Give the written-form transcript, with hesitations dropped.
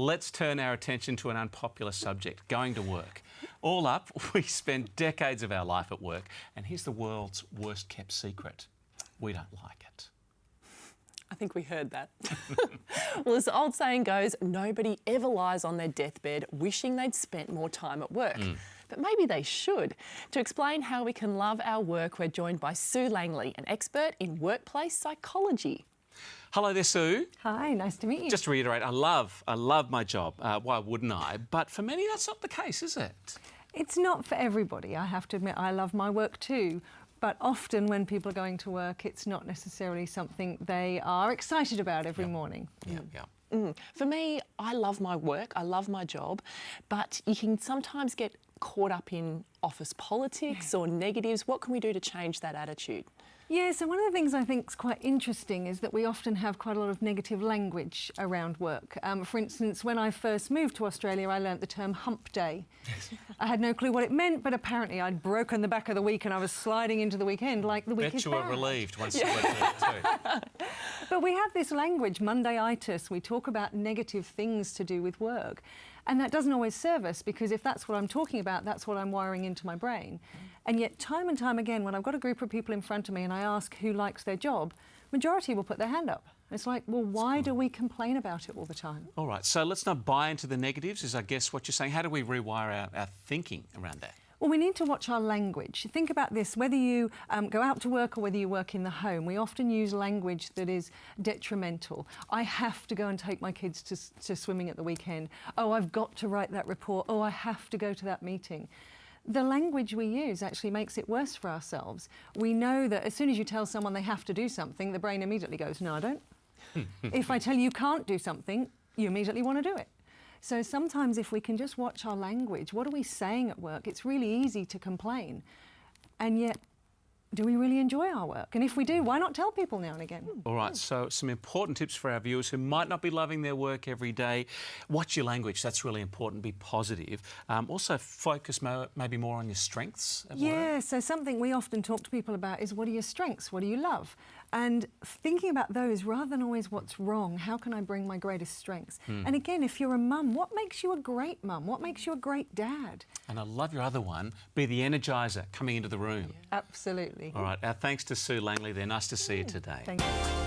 let's turn our attention to an unpopular subject, going to work. All up, we spend decades of our life at work, and here's the world's worst kept secret. We don't like it. I think we heard that. Well, as the old saying goes, nobody ever lies on their deathbed wishing they'd spent more time at work. But maybe they should. To explain how we can love our work, we're joined by Sue Langley, an expert in workplace psychology. Hello there, Sue. Hi, nice to meet you. Just to reiterate, I love my job. Why wouldn't I? But for many, that's not the case, is it? It's not for everybody, I have to admit. I love my work too. But often when people are going to work, it's not necessarily something they are excited about every morning. For me, I love my work, I love my job, but you can sometimes get caught up in office politics or negatives. What can we do to change that attitude? Yeah, so one of the things I think is quite interesting is that we often have quite a lot of negative language around work. For instance, when I first moved to Australia, I learnt the term hump day. I had no clue what it meant, but apparently I'd broken the back of the week and I was sliding into the weekend like the week is bad. Bet you were relieved once you went through it too. But we have this language, Mondayitis. We talk about negative things to do with work. And that doesn't always serve us, because if that's what I'm talking about, that's what I'm wiring into my brain. And yet, time and time again, when I've got a group of people in front of me and I ask who likes their job, majority will put their hand up. It's like, well, why do we complain about it all the time? All right, so let's not buy into the negatives, is I guess what you're saying. How do we rewire our thinking around that? Well, we need to watch our language. Think about this, whether you go out to work or whether you work in the home, we often use language that is detrimental. I have to go and take my kids to swimming at the weekend. Oh, I've got to write that report. Oh, I have to go to that meeting. The language we use actually makes it worse for ourselves. We know that as soon as you tell someone they have to do something, the brain immediately goes, no, I don't. If I tell you can't do something, you immediately want to do it. So sometimes if we can just watch our language, what are we saying at work? It's really easy to complain. And yet, do we really enjoy our work? And if we do, why not tell people now and again? All right, so some important tips for our viewers who might not be loving their work every day. Watch your language, that's really important. Be positive. Also focus maybe more on your strengths at work. Yeah, so something we often talk to people about is, what are your strengths? What do you love? And thinking about those rather than always what's wrong, how can I bring my greatest strengths? And again, if you're a mum, what makes you a great mum? What makes you a great dad? And I love your other one, be the energiser coming into the room. Absolutely. All right, our thanks to Sue Langley there. Nice to see you today. Thank you.